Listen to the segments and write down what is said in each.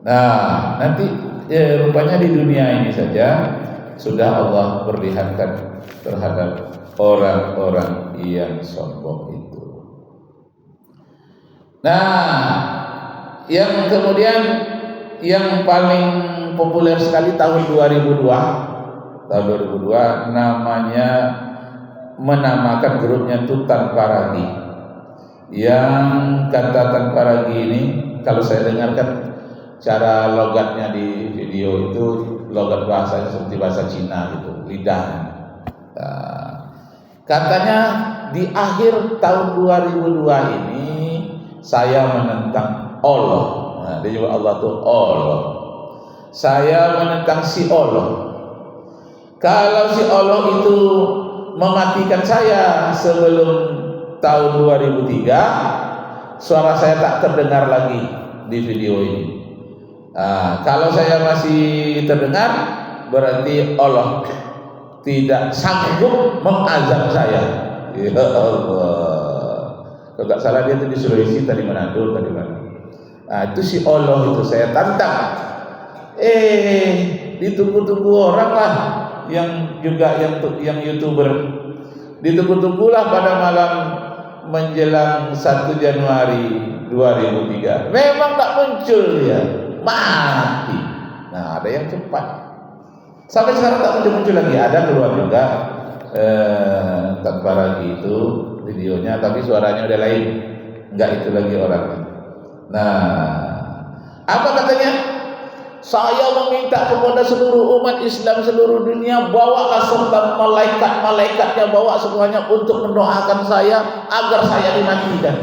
Nah, nanti rupanya di dunia ini saja sudah Allah perlihatkan terhadap orang-orang yang sombong itu. Nah, yang kemudian yang paling populer sekali tahun 2002 namanya menamakan grupnya Tutan Paragi. Yang kata Tutan Paragi ini kalau saya dengarkan cara logatnya di video itu logat bahasanya seperti bahasa Cina gitu, lidah. Nah, katanya di akhir tahun 2002 ini saya menentang Allah. Nah, dia juga Allah tuh Allah. Saya menentang si Allah. Kalau si Allah itu mematikan saya sebelum tahun 2003, suara saya tak terdengar lagi di video ini. Nah, kalau saya masih terdengar, berarti Allah tidak sanggup mengazab saya. Ya Allah. Kalau tak salah dia itu di Sulawesi, tadi Manado, tadi mana. Nah, itu si Allah itu saya tantang. Ditunggu-tunggu orang lah yang juga yang YouTuber. Ditunggu-tunggulah pada malam menjelang 1 Januari 2003. Memang tak muncul dia, mati. Nah, ada yang cepat. Sampai sekarang tak muncul lagi. Ada keluar juga tanpa lagi itu videonya, tapi suaranya udah lain. Enggak itu lagi orangnya. Nah, apa katanya? Saya meminta kepada seluruh umat Islam seluruh dunia, bawalah serta malaikat-malaikatnya, bawa semuanya untuk mendoakan saya agar saya dimatikan.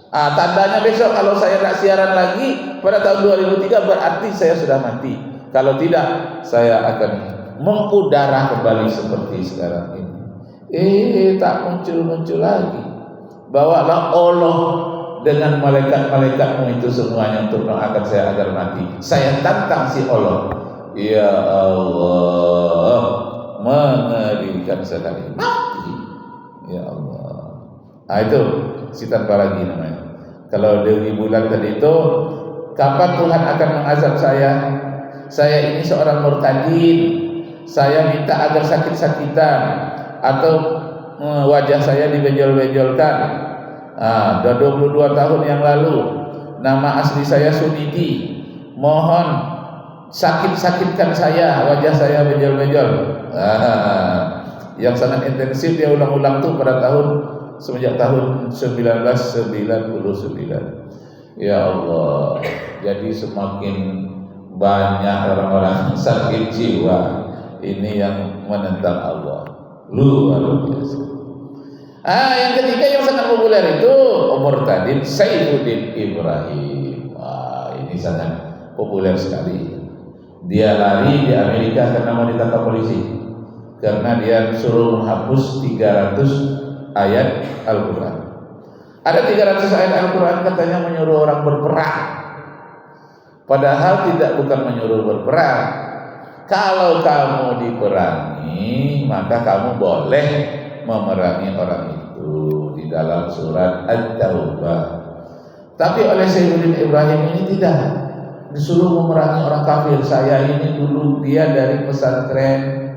Tandanya besok kalau saya tak siaran lagi pada tahun 2003 berarti saya sudah mati. Kalau tidak, saya akan mengudara kembali seperti sekarang ini. Tak muncul-muncul lagi. Bawalah Allah dengan malaikat-malaikatmu itu semuanya untuk doakan saya agar mati. Saya tantang si Allah. Ya Allah, mengerikan sekali, mati. Ya Allah. Nah, itu Tutan Paragi namanya. Kalau Dewi Bulan tadi itu, kapan Tuhan akan mengazab saya? Saya ini seorang murtadin. Saya minta agar sakit-sakitan atau wajah saya dibenjol-benjolkan. Sudah 22 tahun yang lalu. Nama asli saya Suniti. Mohon sakit-sakitkan saya, wajah saya benjol-benjol. Yang sangat intensif dia ulang-ulang tuh pada semenjak tahun 1999. Ya Allah. Jadi semakin banyak orang-orang sakit jiwa ini yang menentang Allah. Luar biasa. Yang ketiga yang sangat populer itu Murtadin Saifuddin Ibrahim. Ini sangat populer sekali. Dia lari di Amerika karena mau ditangkap polisi, karena dia suruh menghapus 300 ayat Al-Quran. Ada 300 ayat Al-Quran katanya menyuruh orang berperang, padahal bukan menyuruh berperang. Kalau kamu diperangi, maka kamu boleh memerangi orang itu di dalam surat At-Taubah. Tapi oleh Saifuddin Ibrahim ini tidak, disuruh memerangi orang kafir. Saya ini dulu dia dari pesantren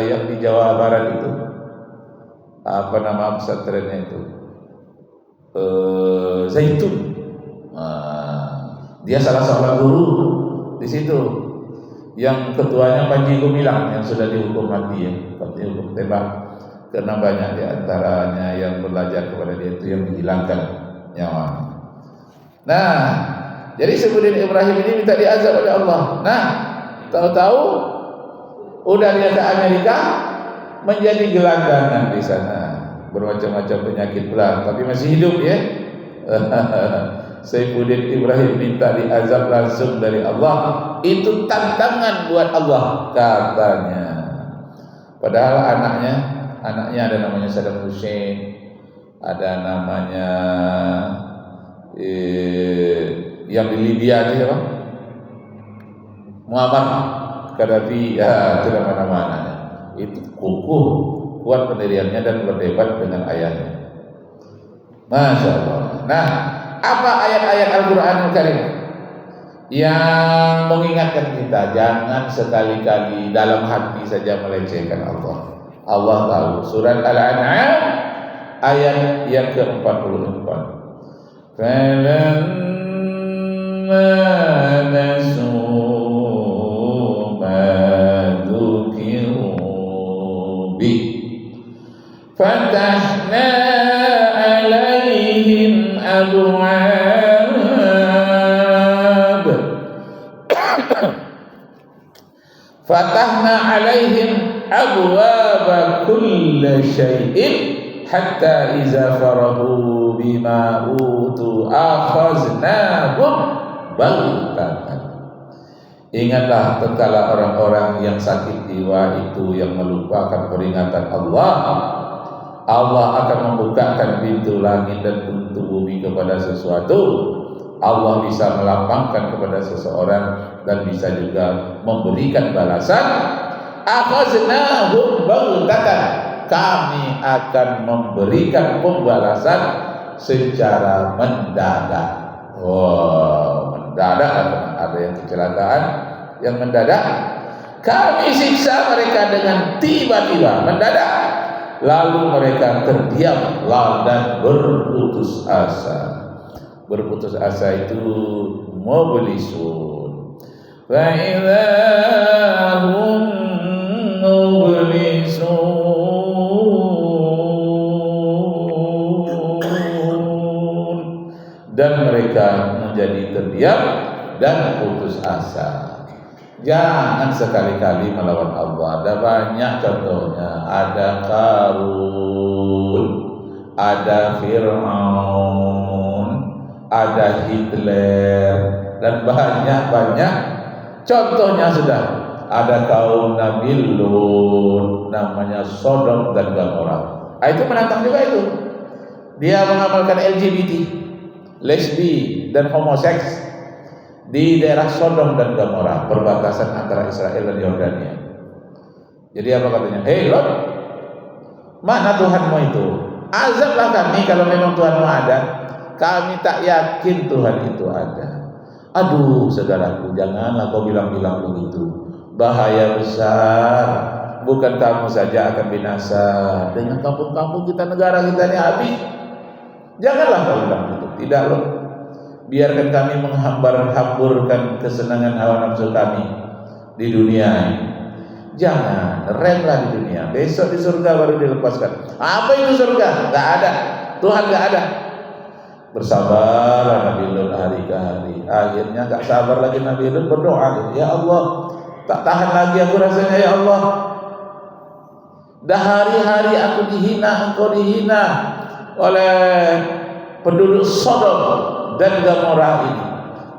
yang di Jawa Barat itu. Apa nama pesantrennya itu? Zaitun. Dia salah seorang guru di situ. Yang ketuanya Panji Gumilang yang sudah dihukum mati ya, dihukum tembak. Karena banyak di antaranya yang belajar kepada dia itu yang dihilangkan nyawanya. Nah, jadi Saifuddin Ibrahim ini minta diazab oleh Allah. Nah, tahu-tahu udah dia ke Amerika menjadi gelandangan di sana, bermacam-macam penyakit pula, tapi masih hidup ya. Saifuddin Ibrahim minta diazab langsung dari Allah. Itu tantangan buat Allah katanya. Padahal anaknya ada namanya Saddam Hussein, ada namanya yang di Libya itu siapa? Muammar Gaddafi, ya itu nama-namanya. Itu kukuh, kuat pendiriannya dan berdebat dengan ayahnya. Masya Allah. Nah, apa ayat-ayat Al-Quran Al-Karim? yang mengingatkan kita jangan sekali-kali dalam hati saja melecehkan Allah. Allah tahu. Surat Al-An'am ayat yang ke-44. Falamma nasu ma dzukiru bi fatahna alaihim abwaab Fatahna alaihim abwaba kulli syai'in hatta iza farahu bima utu akhaznahum baghtatan. Ingatlah tatkala orang-orang yang sakit jiwa itu yang melupakan peringatan Allah, Allah akan membukakan pintu langit dan pintu bumi kepada sesuatu. Allah bisa melapangkan kepada seseorang dan bisa juga memberikan balasan. Akhaznahum baghtatan, kami akan memberikan pembalasan secara mendadak. Mendadak, ada yang kecelakaan yang mendadak. Kami siksa mereka dengan tiba-tiba, mendadak. Lalu mereka terdiam dan berputus asa. Berputus asa itu mublisun. Fa idza hum mublisun, dan mereka menjadi terdiam dan putus asa. Jangan sekali-kali melawan Allah. Ada banyak contohnya. Ada Qarun, ada Fir'aun, ada Hitler, dan banyak contohnya sudah. Ada kaum Nabi Lut, namanya Sodom dan Gomora. Itu menantang juga itu. Dia mengamalkan LGBT, lesbi dan homoseks di daerah Sodom dan Gomora, perbatasan antara Israel dan Yordania. Jadi apa katanya? Hei Lot, mana Tuhanmu itu? Azablah kami kalau memang Tuhanmu ada. Kami tak yakin Tuhan itu ada. Aduh saudaraku, janganlah kau bilang-bilang begitu. Bahaya besar. Bukan kamu saja akan binasa, dengan kampung-kampung kita, negara kita ini habis. Janganlah kau bilang begitu. Tidak loh. Biarkan kami menghamburkan kesenangan hawa nafsu kami di dunia ini. Jangan, remlah di dunia. Besok di surga baru dilepaskan. Apa itu surga? Gak ada. Tuhan gak ada. Bersabarlah Nabi Lut hari ke hari. Akhirnya gak sabar lagi Nabi Lut, berdoa, ya Allah, tak tahan lagi aku rasanya, ya Allah. Dah hari-hari aku dihina, engkau dihina oleh penduduk Sodom dan Gomora ini.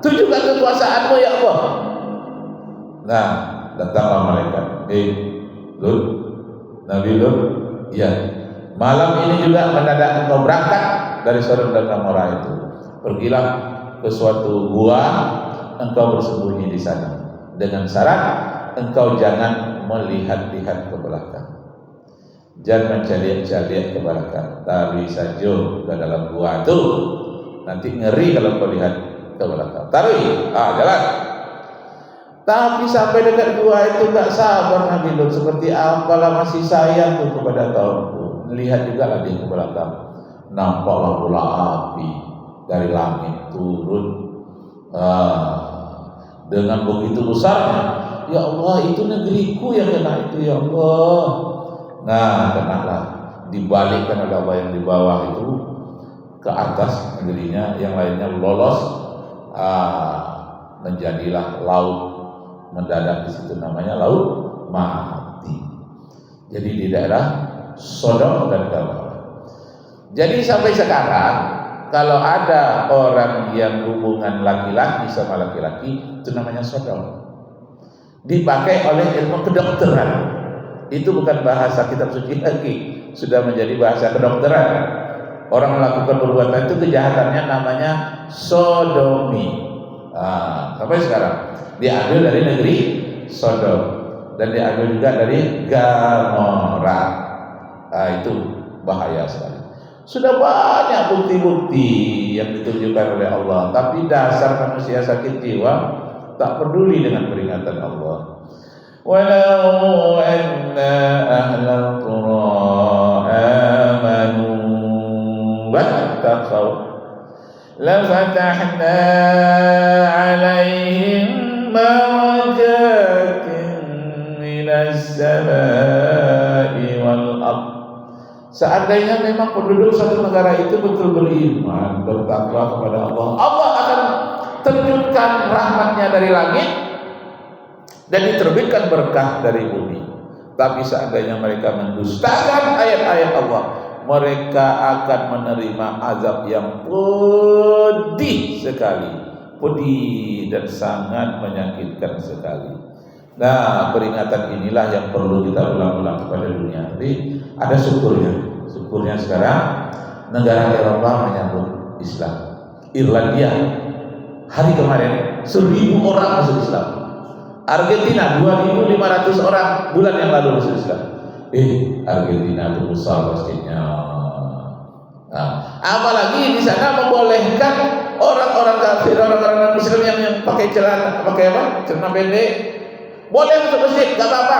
Tunjukkan kekuasaanmu, ya Allah. Nah, datanglah malaikat. Lut, Nabi Lut, ya, malam ini juga mendadak engkau berangkat dari Sodom dan Gomora itu. Pergilah ke suatu gua, engkau bersembunyi di sana. Dengan syarat engkau jangan melihat-lihat ke belakang. Jangan mencari-cari ke belakang. Taruh saja ke dalam gua itu. Nanti ngeri kalau kau lihat ke belakang. Taruh, jalan. Tapi sampai dekat gua itu tak sabar Nabi Lut. Seperti apalah masih sayangku kepada kaumku. Lihat juga lah dia ke belakang. Nampaklah bola api dari langit turun. Dengan begitu besarnya, ya Allah, itu negeriku yang kena itu, ya Allah. Nah, kenalah, dibalikkan oleh Allah yang di bawah itu ke atas negerinya, yang lainnya lolos. Menjadilah laut mendadak di situ, namanya laut mati. Jadi di daerah Sodom dan Gomora. Jadi sampai sekarang kalau ada orang yang hubungan laki-laki sama laki-laki, itu namanya Sodom. Dipakai oleh ilmu kedokteran. Itu bukan bahasa kitab suci lagi, sudah menjadi bahasa kedokteran. Orang melakukan perbuatan itu, kejahatannya namanya sodomi. Sampai sekarang diambil dari negeri Sodom dan diambil juga dari Gomora. Itu bahaya sekali. Sudah banyak bukti-bukti yang ditunjukkan oleh Allah, tapi dasar manusia sakit jiwa tak peduli dengan peringatan Allah. Walau anna ahlal qura amanu wattaqaw lafatahna 'alaihim barakatin minas samaa'i wal ardh. Seandainya memang penduduk satu negara itu betul beriman, bertakwa kepada Allah, Allah akan terjunkan rahmatnya dari langit dan diterbitkan berkah dari bumi. Tapi seandainya mereka mendustakan ayat-ayat Allah, mereka akan menerima azab yang pedih sekali, pedih dan sangat menyakitkan sekali. Nah, peringatan inilah yang perlu kita ulang-ulang kepada dunia. Jadi ada syukurnya sekarang negara Eropa menyambut Islam. Irlandia hari kemarin 1.000 orang masuk Islam. Argentina 2.500 orang bulan yang lalu masuk Islam. Argentina itu besar masjidnya. Nah, apalagi di sana membolehkan orang-orang kafir, orang-orang Muslim yang pakai celana pendek, boleh masuk masjid, nggak apa-apa.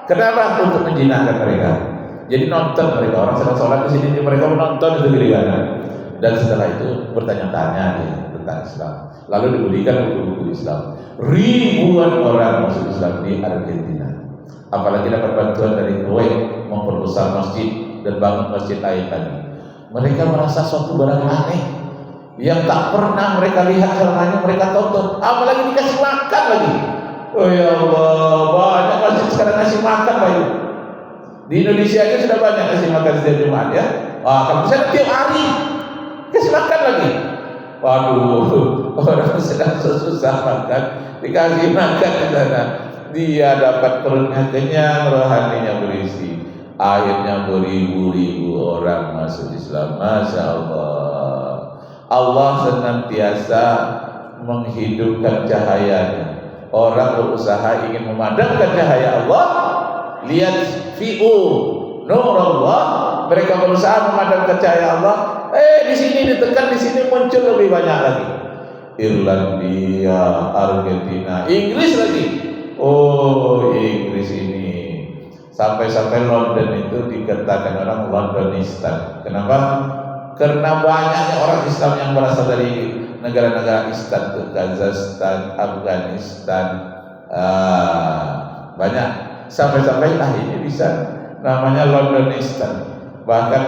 Kenapa? Untuk menjinakkan mereka. Jadi nonton mereka, orang sedang sholat di sini, mereka menonton itu kiri kanan. Dan setelah itu bertanya-tanya tentang Islam. Lalu diberikan buku-buku Islam. Ribuan orang masuk Islam di Argentina. Apalagi dapat bantuan dari Kuwait memperbesar masjid dan bangun masjid lain lagi. Mereka merasa suatu barang aneh yang tak pernah mereka lihat selamanya mereka tonton. Apalagi dikasih makan lagi. Oh ya Allah, banyak masjid sekarang ngasih makan lagi. Di Indonesia aja sudah banyak kasih makan setiap Jumat ya. Kalau misalnya tiap hari kasih makan lagi. Waduh, orang sedang susah makan dikasih makan di sana. Dia dapat perutnya kenyang, rohaninya berisi. Akhirnya beribu-ribu orang masuk Islam. Masya Allah. Allah senantiasa menghidupkan cahayanya. Orang berusaha ingin memadamkan cahaya Allah. Lihat fi'u nur Allah, mereka berusaha memadamkan cahaya Allah. Di sini ditekan, di sini muncul lebih banyak lagi. Irlandia, Argentina, Inggris lagi. Oh, Inggris ini sampai-sampai London itu dikatakan orang Londonistan. Kenapa? Karena banyaknya orang Islam yang berasal dari negara-negara Islam, tuh Kazakhstan, Afghanistan, banyak. Sampai-sampai ini bisa namanya Londonistan. Bahkan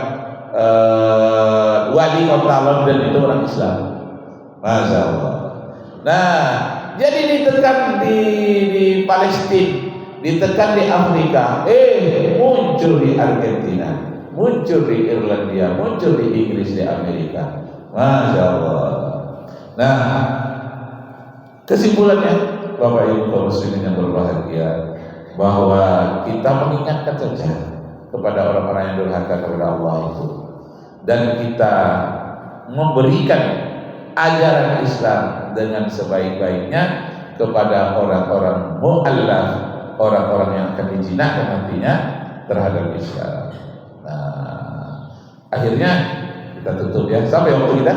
wali kota London itu orang Islam. Masya Allah. Nah, jadi ditekan di Palestina, ditekan di Afrika, muncul di Argentina, muncul di Irlandia, muncul di Inggris, di Amerika. Masya Allah. Nah, kesimpulannya, Bapak Ibu kaum muslimin yang berbahagia, bahwa kita mengingatkan saja kepada orang-orang yang durhaka kepada Allah itu, dan kita memberikan ajaran Islam dengan sebaik-baiknya kepada orang-orang mu'allaf, orang-orang yang akan dijinakkan nantinya terhadap Islam. Nah, akhirnya kita tutup ya, sampai waktu kita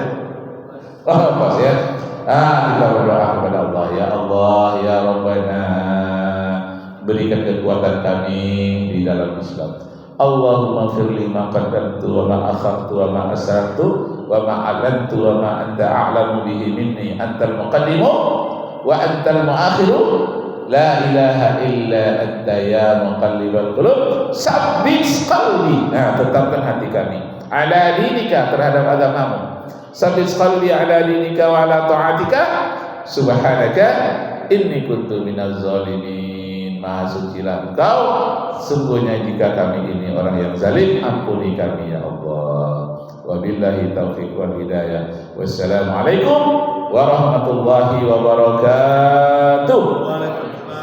pas ya. Kita berdoa kepada Allah, ya Allah, ya Rabbana, berikan kekuatan kami di dalam Islam. Allahumma firli ma qaddamtu wa ma akhartu wa ma asrartu wa ma a'lantu wa ma anta a'lamu bihi minni, antal muqaddimu wa antal muakhiru, la ilaha illa anta ya muqallibal qulub sabbit qalbi. Nah, tetapkan hati kami ala dinika, terhadap agamamu. Sabbit qalbi ala dinika wa ala ta'atika, subhanaka inni kuntu minaz zalimin. Maha sucilah Engkau, sungguhnya jika kami ini orang yang zalim, ampuni kami ya Allah. Wabillahi taufiq wal hidayah. Wassalamualaikum warahmatullahi wabarakatuh.